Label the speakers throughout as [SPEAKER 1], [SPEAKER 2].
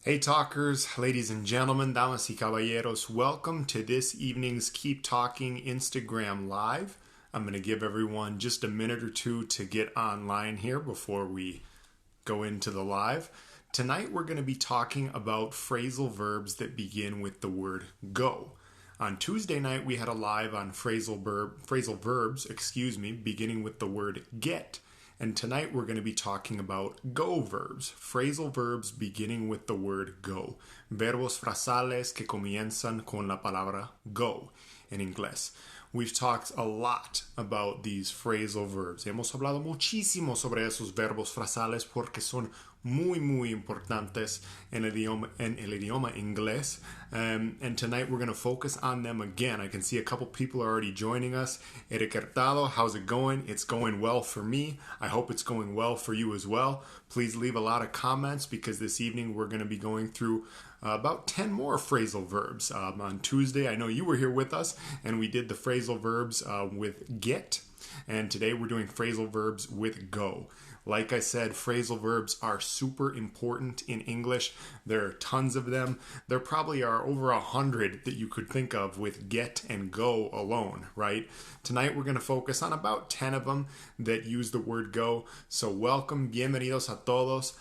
[SPEAKER 1] Hey talkers, ladies and gentlemen, damas y caballeros, welcome to this evening's Keep Talking Instagram Live. I'm going to give everyone just a minute or two to get online here before we go into the live. Tonight we're going to be talking about phrasal verbs that begin with the word go. On Tuesday night we had a live on phrasal verbs, beginning with the word get. And tonight we're going to be talking about go verbs, phrasal verbs beginning with the word go. Verbos frasales que comienzan con la palabra go en inglés. We've talked a lot about these phrasal verbs. Hemos hablado muchísimo sobre esos verbos frasales porque son muy importantes en el idioma inglés. And tonight we're going to focus on them again. I can see a couple people are already joining us. Eric Hurtado, how's it going? It's going well for me. I hope it's going well for you as well. Please leave a lot of comments because this evening we're going to be going through about 10 more phrasal verbs. On Tuesday, I know you were here with us, and we did the phrasal verbs with get, and today we're doing phrasal verbs with go. Like I said, phrasal verbs are super important in English. There are tons of them. There probably are over 100 that you could think of with get and go alone, right? Tonight we're going to focus on about 10 of them that use the word go. So welcome, bienvenidos a todos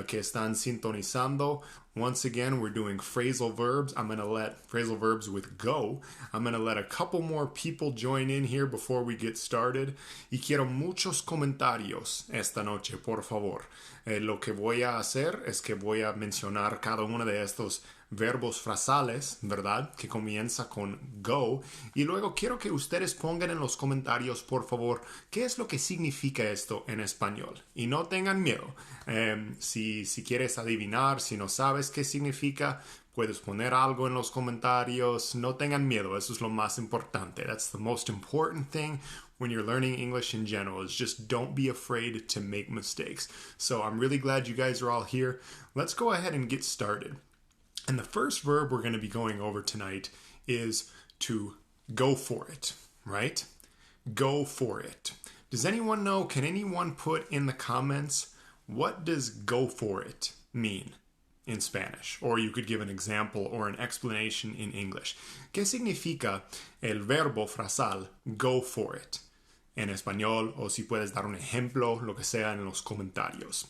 [SPEAKER 1] que están sintonizando. Once again, we're doing phrasal verbs. I'm going to let phrasal verbs with go. I'm going to let a couple more people join in here before we get started. Y quiero muchos comentarios esta noche, por favor. Lo que voy a hacer es que voy a mencionar cada uno de estos verbos frasales, ¿verdad? Que comienza con go. Y luego quiero que ustedes pongan en los comentarios, por favor, qué es lo que significa esto en español. Y no tengan miedo. Si quieres adivinar, si no sabes qué significa, puedes poner algo en los comentarios. No tengan miedo. Eso es lo más importante. That's the most important thing when you're learning English in general, is just don't be afraid to make mistakes. So I'm really glad you guys are all here. Let's go ahead and get started. And the first verb we're going to be going over tonight is to go for it, right? Go for it. Does anyone know, can anyone put in the comments, what does go for it mean in Spanish? Or you could give an example or an explanation in English. ¿Qué significa el verbo frasal go for it en español? O si puedes dar un ejemplo, lo que sea, en los comentarios.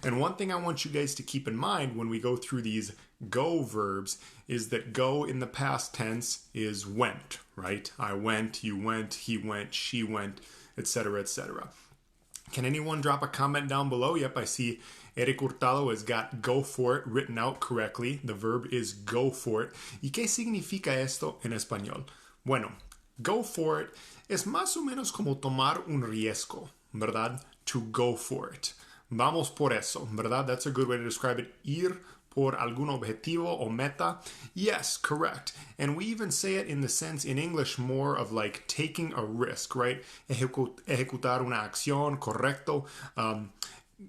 [SPEAKER 1] And one thing I want you guys to keep in mind when we go through these go verbs is that go in the past tense is went, right? I went, you went, he went, she went, etc., etc. Can anyone drop a comment down below? Yep, I see Eric Hurtado has got go for it written out correctly. The verb is go for it. ¿Y qué significa esto en español? Bueno, go for it es más o menos como tomar un riesgo, ¿verdad? To go for it. Vamos por eso, ¿verdad? That's a good way to describe it. Ir por algún objetivo o meta. Yes, correct. And we even say it in the sense in English more of like taking a risk, right? Ejecutar una acción, correcto.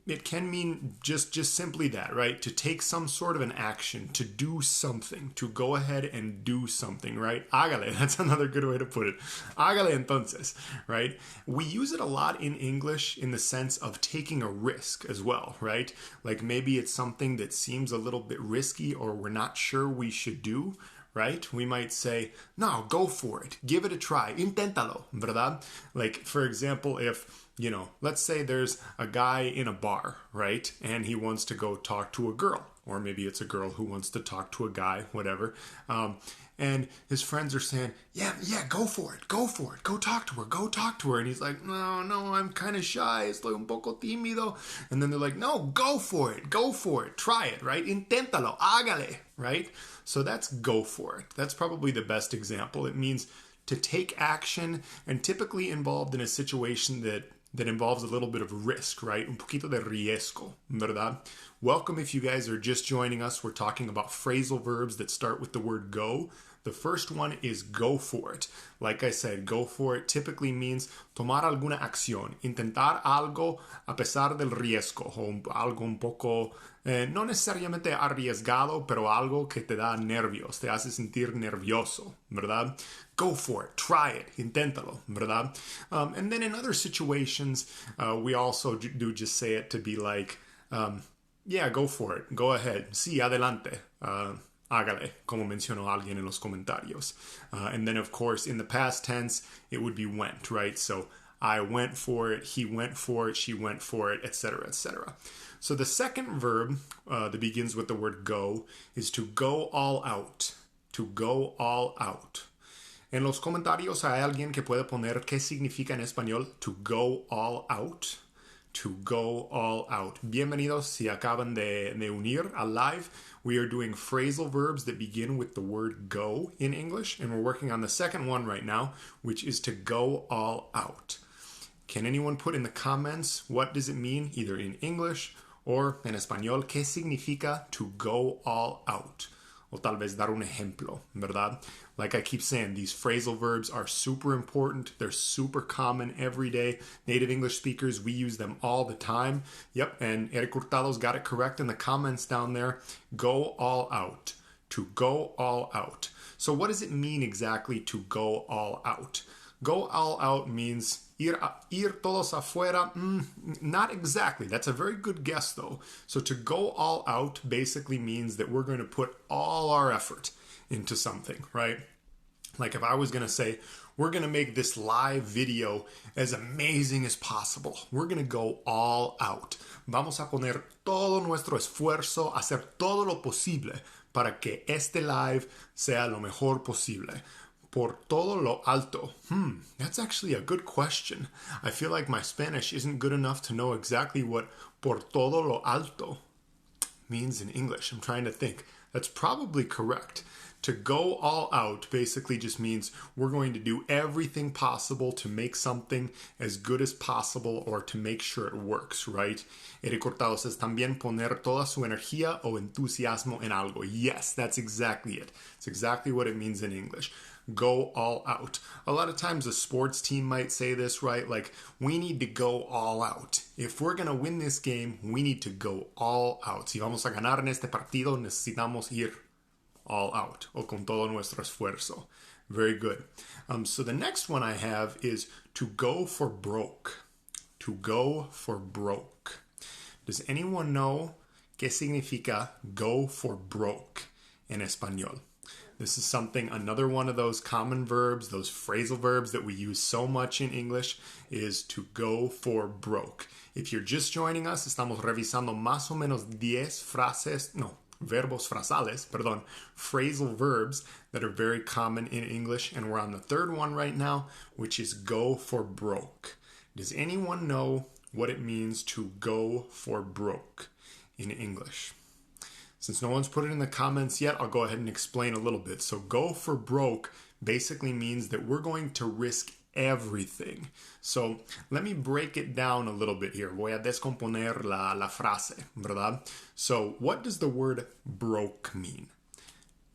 [SPEAKER 1] It can mean just simply that, right? To take some sort of an action, to do something, to go ahead and do something, right? Hágale, that's another good way to put it. Hágale entonces, right? We use it a lot in English in the sense of taking a risk as well, right? Like maybe it's something that seems a little bit risky or we're not sure we should do, right? We might say, no, go for it. Give it a try. Inténtalo, ¿verdad? Like, for example, if let's say there's a guy in a bar, right? And he wants to go talk to a girl. Or maybe it's a girl who wants to talk to a guy, whatever. And his friends are saying, yeah, go for it. Go talk to her. And he's like, no, I'm kind of shy. Estoy un poco tímido. And then they're like, no, go for it. Try it, right? Inténtalo, hágale, right? So that's go for it. That's probably the best example. It means to take action and typically involved in a situation that involves a little bit of risk, right? Un poquito de riesgo, ¿verdad? Welcome if you guys are just joining us. We're talking about phrasal verbs that start with the word go. The first one is go for it. Like I said, go for it typically means tomar alguna acción, intentar algo a pesar del riesgo, o algo un poco, no necesariamente arriesgado, pero algo que te da nervios, te hace sentir nervioso, ¿verdad? Go for it, try it, inténtalo, ¿verdad? And then in other situations, we also do just say it to be like, Yeah, go for it. Go ahead. Sí, adelante. Hágale, como mencionó alguien en los comentarios. And then, of course, in the past tense, it would be went, right? So, I went for it, he went for it, she went for it, etc., etc. So, the second verb that begins with the word go is to go all out. To go all out. En los comentarios hay alguien que puede poner qué significa en español to go all out. To go all out. Bienvenidos si acaban de unir al live. We are doing phrasal verbs that begin with the word go in English, and we're working on the second one right now, which is to go all out. Can anyone put in the comments what does it mean, either in English or en español? ¿Qué significa to go all out? O tal vez dar un ejemplo, ¿verdad? Like I keep saying, these phrasal verbs are super important. They're super common every day. Native English speakers, we use them all the time. Yep, and Eric Hurtado's got it correct in the comments down there. Go all out. To go all out. So what does it mean exactly to go all out? Go all out means ir todos afuera. Not exactly. That's a very good guess, though. So to go all out basically means that we're going to put all our effort into something, right? Like if I was going to say, we're going to make this live video as amazing as possible. We're going to go all out. Vamos a poner todo nuestro esfuerzo, hacer todo lo posible para que este live sea lo mejor posible. Por todo lo alto. That's actually a good question. I feel like my Spanish isn't good enough to know exactly what por todo lo alto means in English. I'm trying to think. That's probably correct. To go all out basically just means we're going to do everything possible to make something as good as possible or to make sure it works, right? Eric Hurtado says, también poner toda su energía o entusiasmo en algo. Yes, that's exactly it. It's exactly what it means in English. Go all out. A lot of times a sports team might say this, right? Like, we need to go all out. If we're going to win this game, we need to go all out. Si vamos a ganar en este partido, necesitamos ir all out, o con todo nuestro esfuerzo. Very good. So the next one I have is to go for broke. To go for broke. Does anyone know qué significa go for broke en español? This is something, another one of those common verbs, those phrasal verbs that we use so much in English, is to go for broke. If you're just joining us, estamos revisando más o menos 10 verbos frasales, phrasal verbs that are very common in English, and we're on the third one right now, which is go for broke. Does anyone know what it means to go for broke in English? Since no one's put it in the comments yet, I'll go ahead and explain a little bit. So go for broke basically means that we're going to risk everything. So let me break it down a little bit here. Voy a descomponer la frase, ¿verdad? So what does the word broke mean?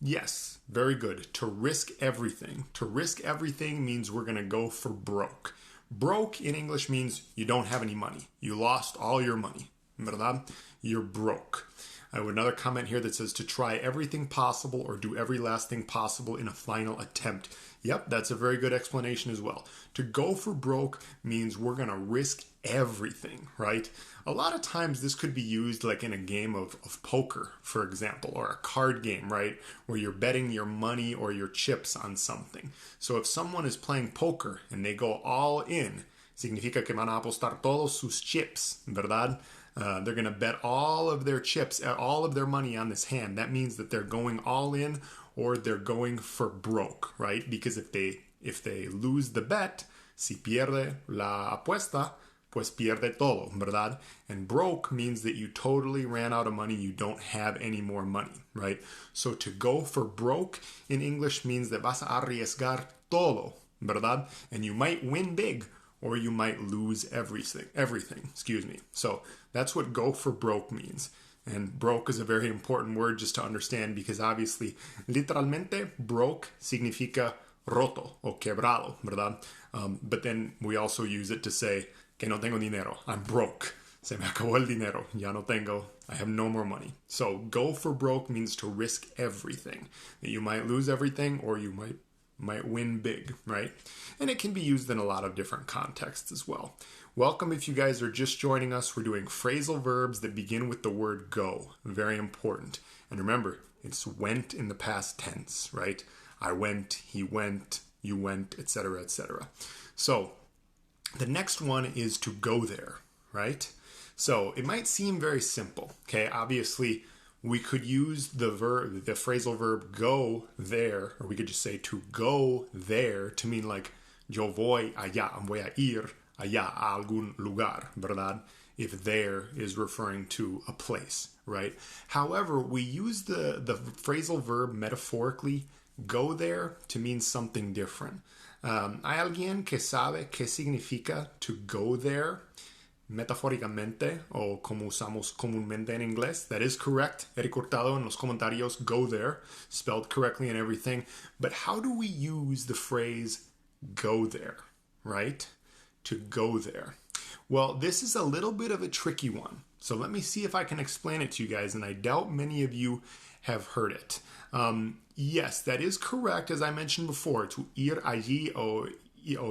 [SPEAKER 1] Yes, very good. To risk everything. To risk everything means we're going to go for broke. Broke in English means you don't have any money. You lost all your money, ¿verdad? You're broke. I have another comment here that says to try everything possible or do every last thing possible in a final attempt. Yep, that's a very good explanation as well. To go for broke means we're going to risk everything, right? A lot of times this could be used like in a game of poker, for example, or a card game, right? Where you're betting your money or your chips on something. So if someone is playing poker and they go all in, significa que van a apostar todos sus chips, ¿verdad? They're going to bet all of their chips, all of their money on this hand. That means that they're going all in or they're going for broke, right? Because if they lose the bet, si pierde la apuesta, pues pierde todo, ¿verdad? And broke means that you totally ran out of money. You don't have any more money, right? So to go for broke in English means that vas a arriesgar todo, ¿verdad? And you might win big, or you might lose everything. So that's what go for broke means. And broke is a very important word just to understand because obviously, literalmente, broke significa roto o quebrado, ¿verdad? But then we also use it to say que no tengo dinero. I'm broke. Se me acabó el dinero. Ya no tengo. I have no more money. So go for broke means to risk everything. That you might lose everything or you might win big, right? And it can be used in a lot of different contexts as well. Welcome if you guys are just joining us. We're doing phrasal verbs that begin with the word go. Very important. And remember, it's went in the past tense, right? I went, he went, you went, etc., etc. So the next one is to go there, right? So it might seem very simple, okay? Obviously, we could use the phrasal verb go there, or we could just say to go there to mean like yo voy allá, voy a ir allá a algún lugar, ¿verdad? If there is referring to a place, right? However, we use the phrasal verb metaphorically, go there, to mean something different. ¿Hay alguien que sabe qué significa to go there? Metafóricamente, o como usamos comúnmente en inglés. That is correct. Eric Hurtado en los comentarios, go there, spelled correctly and everything. But how do we use the phrase go there, right? To go there. Well, this is a little bit of a tricky one. So let me see if I can explain it to you guys, and I doubt many of you have heard it. Yes, that is correct, as I mentioned before, to ir allí o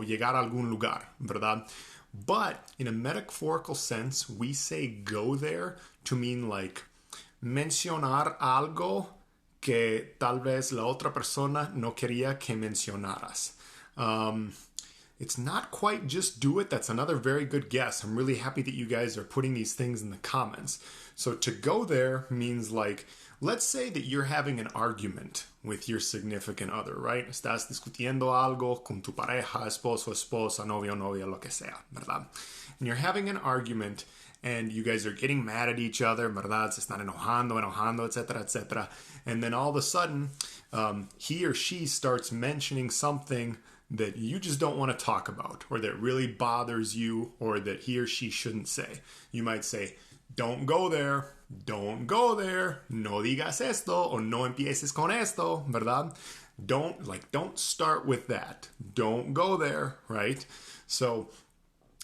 [SPEAKER 1] llegar a algún lugar, ¿verdad? But in a metaphorical sense, we say go there to mean like mencionar algo que tal vez la otra persona no quería que mencionaras. It's not quite just do it. That's another very good guess. I'm really happy that you guys are putting these things in the comments. So to go there means like, let's say that you're having an argument with your significant other, right? Estás discutiendo algo con tu pareja, esposo, esposa, novio, novia, lo que sea, ¿verdad? And you're having an argument and you guys are getting mad at each other, ¿verdad? Se están enojando, etc., etc. And then all of a sudden, he or she starts mentioning something that you just don't want to talk about, or that really bothers you, or that he or she shouldn't say. You might say, don't go there, no digas esto, or no empieces con esto, ¿verdad? Don't start with that. Don't go there, right? So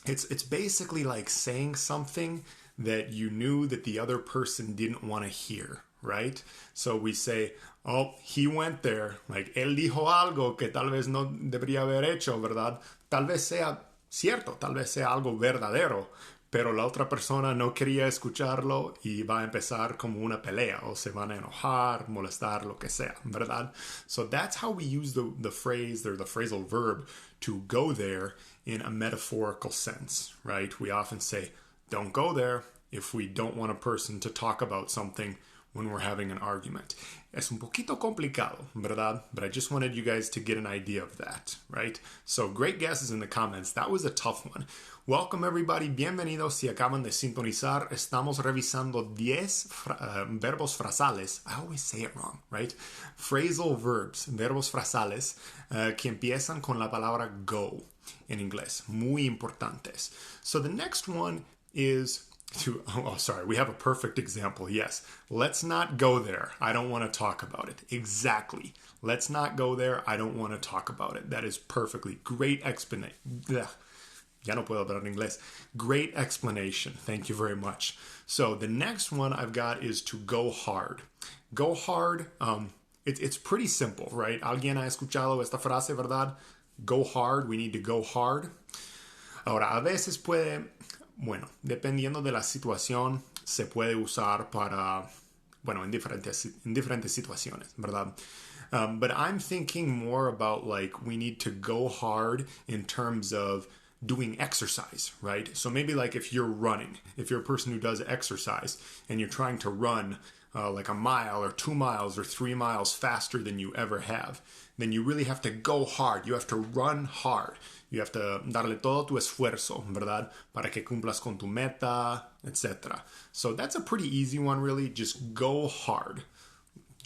[SPEAKER 1] it's basically like saying something that you knew that the other person didn't want to hear, right? So we say, oh, he went there. Like, él dijo algo que tal vez no debería haber hecho, ¿verdad? Tal vez sea cierto, tal vez sea algo verdadero, pero la otra persona no quería escucharlo y va a empezar como una pelea, o se van a enojar, molestar, lo que sea, ¿verdad? So that's how we use the phrase, or the phrasal verb, to go there in a metaphorical sense, right? We often say, don't go there, if we don't want a person to talk about something when we're having an argument. Es un poquito complicado, ¿verdad? But I just wanted you guys to get an idea of that, right? So great guesses in the comments. That was a tough one. Welcome everybody. Bienvenidos si acaban de sintonizar. Estamos revisando 10 verbos frasales. I always say it wrong, right? Phrasal verbs, verbos frasales, que empiezan con la palabra go en inglés. Muy importantes. So the next one is we have a perfect example. Yes. Let's not go there. I don't want to talk about it. Exactly. Let's not go there. I don't want to talk about it. That is perfectly great explanation. Ya no puedo hablar en inglés. Great explanation. Thank you very much. So the next one I've got is to go hard. Go hard. It's pretty simple, right? Alguien ha escuchado esta frase, ¿verdad? Go hard. We need to go hard. Ahora, a veces puede... Bueno, dependiendo de la situación, se puede usar para, en diferentes situaciones, ¿verdad? But I'm thinking more about like we need to go hard in terms of doing exercise, right? So maybe like if you're running, if you're a person who does exercise and you're trying to run like a mile or 2 miles or 3 miles faster than you ever have, then you really have to go hard. You have to run hard. You have to darle todo tu esfuerzo, ¿verdad? Para que cumplas con tu meta, etc. So that's a pretty easy one, really. Just go hard.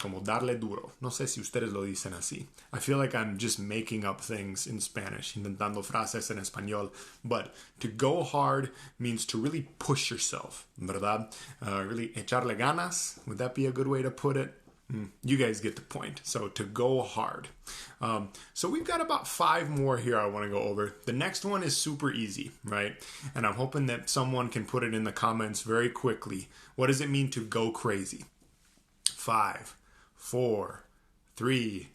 [SPEAKER 1] Como darle duro. No sé si ustedes lo dicen así. I feel like I'm just making up things in Spanish, intentando frases en español. But to go hard means to really push yourself, ¿verdad? Really echarle ganas. Would that be a good way to put it? You guys get the point. So to go hard. So we've got about 5 more here I want to go over. The next one is super easy, right? And I'm hoping that someone can put it in the comments very quickly. What does it mean to go crazy? 5, 4, 3,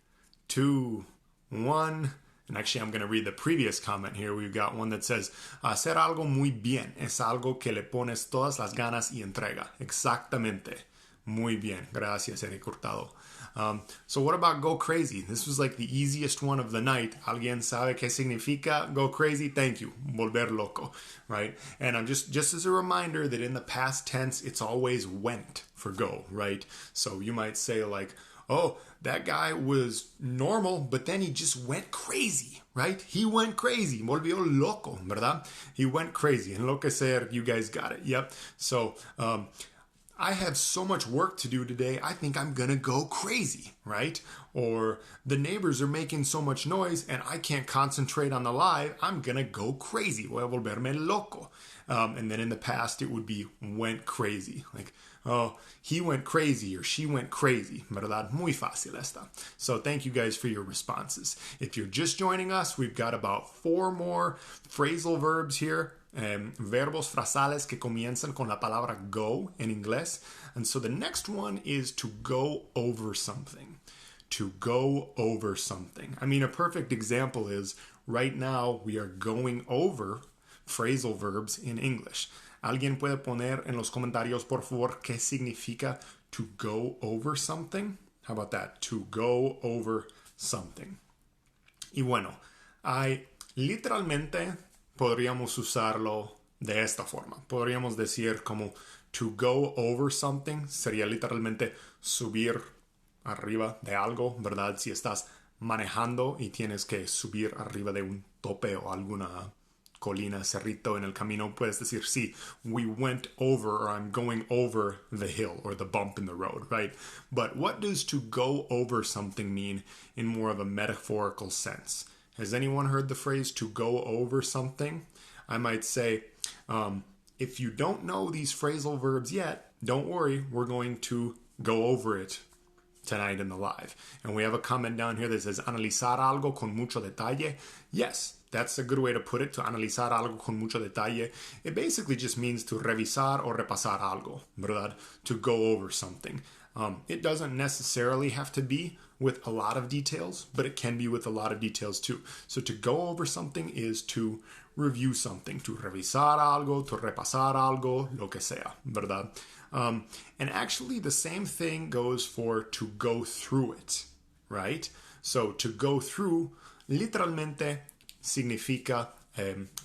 [SPEAKER 1] 2, 1, And actually, I'm going to read the previous comment here. We've got one that says, hacer algo muy bien es algo que le pones todas las ganas y entrega. Exactamente. Muy bien. Gracias, Eric Hurtado. So what about go crazy? This was like the easiest one of the night. ¿Alguien sabe qué significa go crazy? Thank you. Volver loco, right? And I'm just as a reminder that in the past tense, it's always went for go, right? So you might say like, oh, that guy was normal, but then he just went crazy, right? He went crazy. Volvió loco, ¿verdad? He went crazy. Enloquecer, you guys got it. Yep. So, I have so much work to do today, I think I'm gonna go crazy, right? Or the neighbors are making so much noise and I can't concentrate on the live, I'm gonna go crazy. Voy a volverme loco. And then in the past, it would be went crazy. Like, oh, he went crazy or she went crazy. ¿Verdad? Muy fácil esta. So thank you guys for your responses. If you're just joining us, we've got about 4 more phrasal verbs here. Verbos frasales que comienzan con la palabra go en inglés. And so the next one is to go over something. To go over something. I mean, a perfect example is right now we are going over phrasal verbs in English. ¿Alguien puede poner en los comentarios, por favor, qué significa to go over something? How about that? To go over something. Y bueno, literalmente podríamos usarlo de esta forma. Podríamos decir como to go over something sería literalmente subir arriba de algo, ¿verdad? Si estás manejando y tienes que subir arriba de un tope o alguna colina, cerrito en el camino, puedes decir, sí, we went over, or I'm going over the hill or the bump in the road, right? But what does to go over something mean in more of a metaphorical sense? Has anyone heard the phrase to go over something? I might say, if you don't know these phrasal verbs yet, don't worry, we're going to go over it tonight in the live. And we have a comment down here that says, analizar algo con mucho detalle. Yes, that's a good way to put it, to analizar algo con mucho detalle. It basically just means to revisar o repasar algo, ¿verdad? To go over something. It doesn't necessarily have to be with a lot of details, but it can be with a lot of details too. So to go over something is to review something, to revisar algo, to repasar algo, lo que sea, ¿verdad? And actually the same thing goes for to go through it, right? So to go through literalmente significa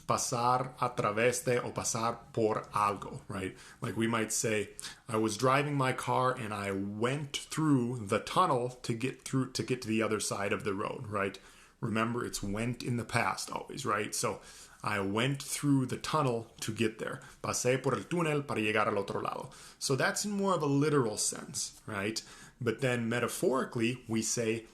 [SPEAKER 1] pasar a través de o pasar por algo, right? Like we might say, I was driving my car and I went through the tunnel to get to the other side of the road, right? Remember, it's went in the past always, right? So I went through the tunnel to get there. Pasé por el túnel para llegar al otro lado. So that's in more of a literal sense, right? But then metaphorically, we say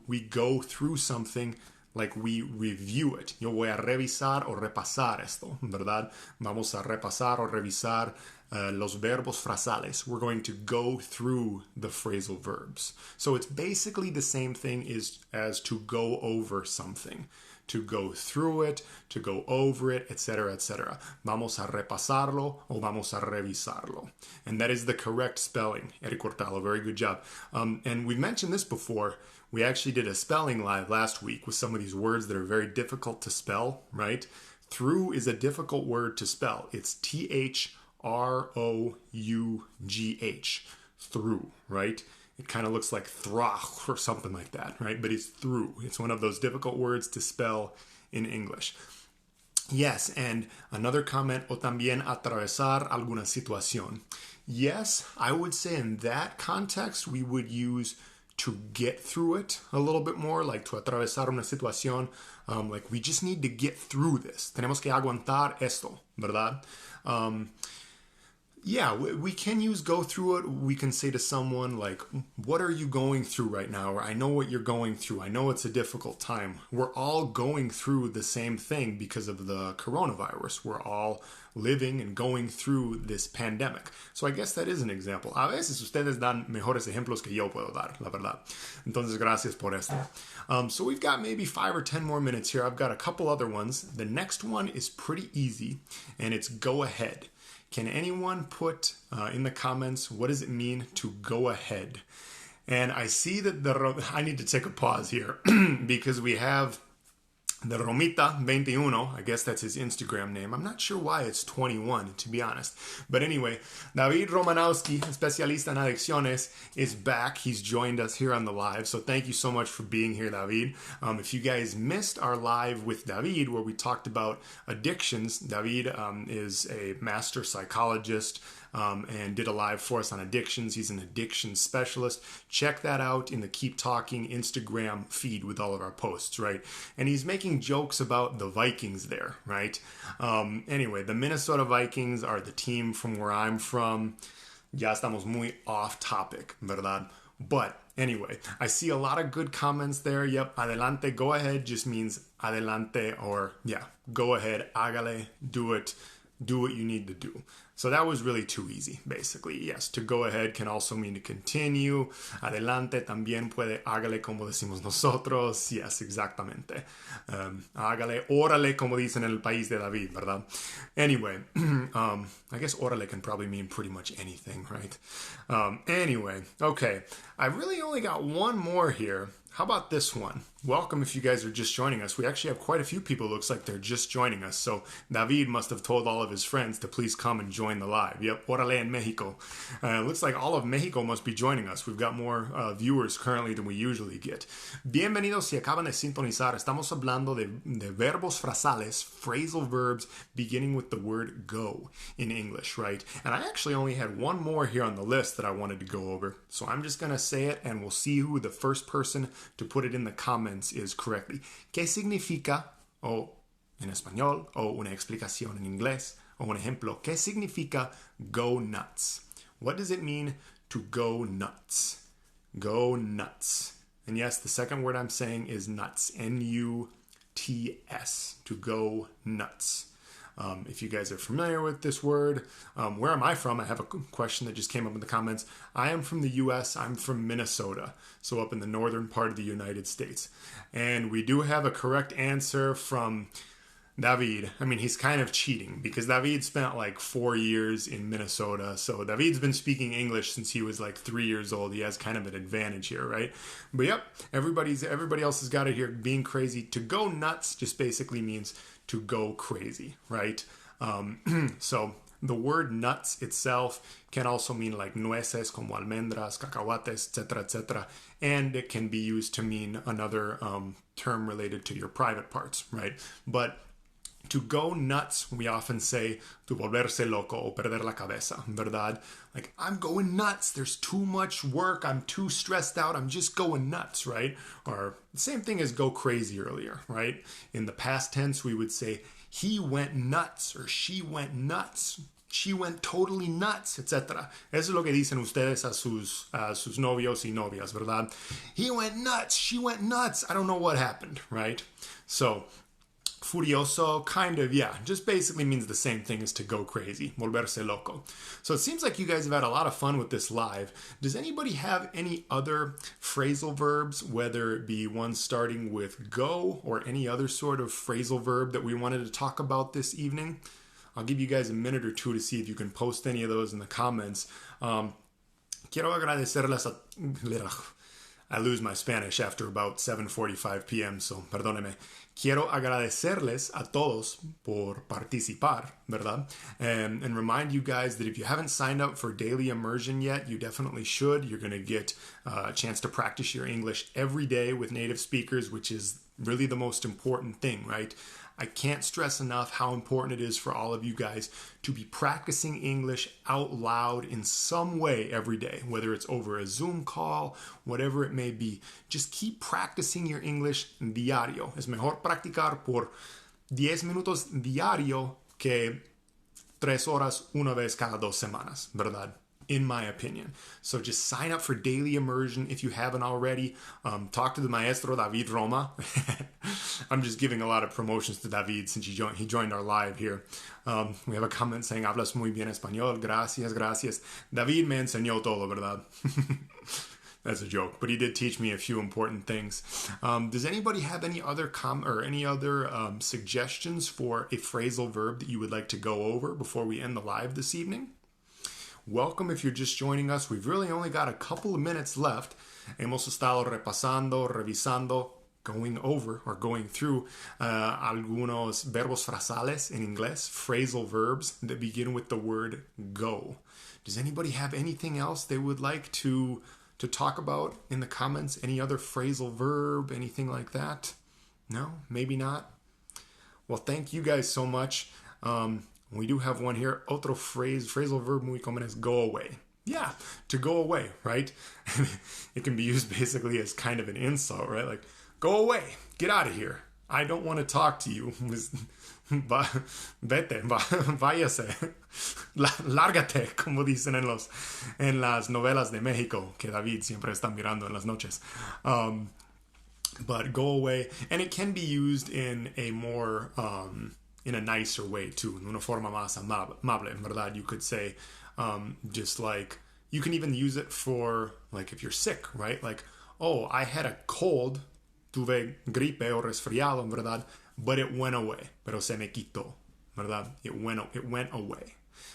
[SPEAKER 1] we go through something like we review it. Yo voy a revisar o repasar esto, ¿verdad? Vamos a repasar o revisar los verbos frasales. We're going to go through the phrasal verbs. So it's basically the same thing as to go over something. To go through it, to go over it, etc., etc. Vamos a repasarlo o vamos a revisarlo. And that is the correct spelling. Eric Hurtado, very good job. And we mentioned this before. We actually did a spelling live last week with some of these words that are very difficult to spell, right? Through is a difficult word to spell. It's Through, through, right? It kind of looks like thrach or something like that, right? But it's through. It's one of those difficult words to spell in English. Yes, and another comment, o también atravesar alguna situación. Yes, I would say in that context, we would use to get through it a little bit more, like to atravesar una situación, like we just need to get through this. Tenemos que aguantar esto, ¿verdad? Yeah, we can use go through it. We can say to someone like, what are you going through right now? Or I know what you're going through. I know it's a difficult time. We're all going through the same thing because of the coronavirus. We're all living and going through this pandemic. So I guess that is an example. A veces ustedes dan mejores ejemplos que yo puedo dar, la verdad. Entonces, gracias por esto. So we've got maybe 5 or 10 more minutes here. I've got a couple other ones. The next one is pretty easy, and it's go ahead. Can anyone put in the comments, what does it mean to go ahead? And I see that I need to take a pause here because we have the Romita 21, I guess that's his Instagram name. I'm not sure why it's 21, to be honest. But anyway, David Romanowski, especialista en adicciones, is back. He's joined us here on the live. So thank you so much for being here, David. If you guys missed our live with David, where we talked about addictions, David is a master psychologist and did a live for us on addictions. He's an addiction specialist. Check that out in the Keep Talking Instagram feed with all of our posts, right? And he's making jokes about the Vikings there, right? Anyway, the Minnesota Vikings are the team from where I'm from. Ya estamos muy off topic, ¿verdad? But anyway, I see a lot of good comments there. Yep, adelante, go ahead just means adelante, or yeah, go ahead, hágale, do it, do what you need to do. So that was really too easy, basically. Yes, to go ahead can also mean to continue. Adelante también puede hágale como decimos nosotros. Yes, exactamente. Hágale, órale como dicen en el país de David, ¿verdad? Anyway, I guess órale can probably mean pretty much anything, right? Anyway, okay. I really only got one more here. How about this one? Welcome if you guys are just joining us. We actually have quite a few people. It looks like they're just joining us. So David must have told all of his friends to please come and join the live. Yep, órale en Mexico. Looks like all of Mexico must be joining us. We've got more viewers currently than we usually get. Bienvenidos si acaban de sintonizar. Estamos hablando de verbos frasales, phrasal verbs beginning with the word go in English, right? And I actually only had one more here on the list that I wanted to go over. So I'm just going to say it and we'll see who the first person to put it in the comments is correctly. ¿Qué significa, o en español, o una explicación en inglés, o un ejemplo, ¿qué significa go nuts? What does it mean to go nuts? Go nuts. And yes, the second word I'm saying is nuts. N-U-T-S. To go nuts. If you guys are familiar with this word, where am I from? I have a question that just came up in the comments. I am from the U.S. I'm from Minnesota, so up in the northern part of the United States. And we do have a correct answer from David. I mean, he's kind of cheating because David spent like 4 years in Minnesota. So David's been speaking English since he was like 3 years old. He has kind of an advantage here, right? But yep, everybody else has got it here. Being crazy. To go nuts just basically means to go crazy, right? So the word nuts itself can also mean like nueces, como almendras, cacahuates, etc., etc. And it can be used to mean another term related to your private parts, right? But to go nuts, we often say to volverse loco o perder la cabeza, ¿verdad? Like, I'm going nuts. There's too much work. I'm too stressed out. I'm just going nuts, right? Or the same thing as go crazy earlier, right? In the past tense, we would say he went nuts or she went nuts. She went totally nuts, etc. Eso es lo que dicen ustedes a sus novios y novias, ¿verdad? He went nuts. She went nuts. I don't know what happened, right? So, furioso, kind of, yeah, just basically means the same thing as to go crazy, volverse loco. So it seems like you guys have had a lot of fun with this live. Does anybody have any other phrasal verbs, whether it be one starting with go or any other sort of phrasal verb that we wanted to talk about this evening? I'll give you guys a minute or two to see if you can post any of those in the comments. Quiero agradecerles a... I lose my Spanish after about 7:45 p.m., so perdóneme. Quiero agradecerles a todos por participar, ¿verdad? And remind you guys that if you haven't signed up for daily immersion yet, you definitely should. You're going to get a chance to practice your English every day with native speakers, which is really the most important thing, right? I can't stress enough how important it is for all of you guys to be practicing English out loud in some way every day, whether it's over a Zoom call, whatever it may be. Just keep practicing your English diario. Es mejor practicar por 10 minutos diario que 3 horas una vez cada 2 semanas, ¿verdad? In my opinion. So just sign up for daily immersion if you haven't already. Talk to the maestro David Roma. I'm just giving a lot of promotions to David since he joined our live here. We have a comment saying, hablas muy bien español. Gracias, gracias. David me enseñó todo, ¿verdad? That's a joke, but he did teach me a few important things. Does anybody have any other suggestions for a phrasal verb that you would like to go over before we end the live this evening? Welcome if you're just joining us. We've really only got a couple of minutes left. Hemos estado repasando, revisando going over or going through algunos verbos frasales in inglés, phrasal verbs that begin with the word go. Does anybody have anything else they would like to talk about in the comments? Any other phrasal verb, anything like that? No, maybe not. Well, thank you guys so much. We do have one here. Otro phrasal verb muy común es go away. Yeah, to go away, right? It can be used basically as kind of an insult, right? Like, go away, get out of here. I don't want to talk to you. Vete, váyase, lárgate, como dicen en las novelas de México, que David siempre está mirando en las noches. But go away, and it can be used in a more, in a nicer way too, en una forma más amable, en verdad. You could say, just like, you can even use it for, like, if you're sick, right? Like, oh, I had a cold, tuve gripe o resfriado, en verdad, but it went away, pero se me quitó, verdad? It went away.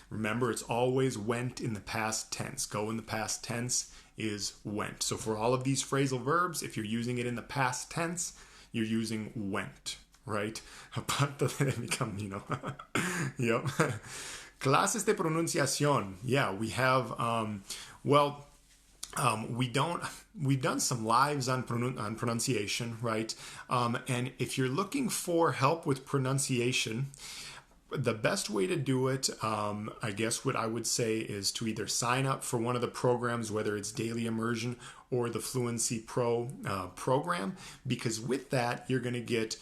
[SPEAKER 1] Remember, it's always went in the past tense. Go in the past tense is went. So for all of these phrasal verbs, if you're using it in the past tense, you're using went, right? Aparte de mi camino. Yep. Clases de pronunciación. Yeah, we have, we've done some lives on pronunciation, right? And if you're looking for help with pronunciation, the best way to do it, I guess what I would say is to either sign up for one of the programs, whether it's Daily Immersion or the Fluency Pro program, because with that, you're going to get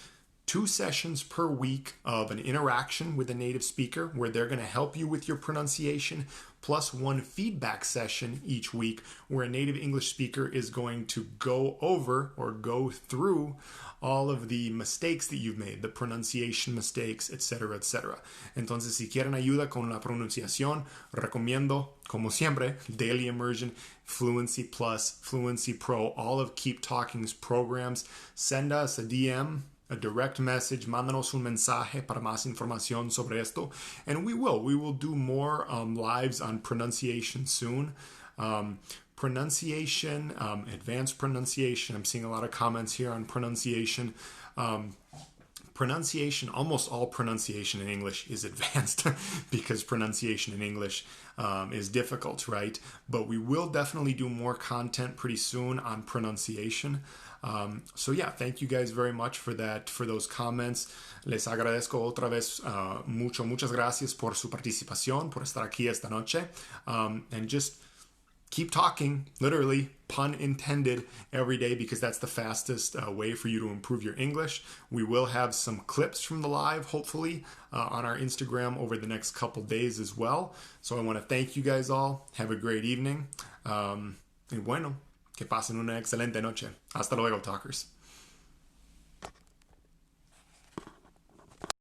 [SPEAKER 1] 2 sessions per week of an interaction with a native speaker where they're going to help you with your pronunciation, plus 1 feedback session each week where a native English speaker is going to go over or go through all of the mistakes that you've made, the pronunciation mistakes, etc., etc. Entonces, si quieren ayuda con la pronunciación, recomiendo, como siempre, Daily Immersion, Fluency Plus, Fluency Pro, all of Keep Talking's programs. Send us a DM, a direct message, mándanos un mensaje para más información sobre esto, and we will do more lives on pronunciation soon. Pronunciation, advanced pronunciation. I'm seeing a lot of comments here on pronunciation. Pronunciation, almost all pronunciation in English is advanced because pronunciation in English is difficult, right? But we will definitely do more content pretty soon on pronunciation. So yeah, thank you guys very much for that, for those comments. Les agradezco otra vez muchas gracias por su participación, por estar aquí esta noche. And just keep talking, literally, pun intended, every day, because that's the fastest way for you to improve your English. We will have some clips from the live, hopefully, on our Instagram over the next couple days as well. So I want to thank you guys all. Have a great evening. Y bueno, que pasen una excelente noche. Hasta luego, talkers.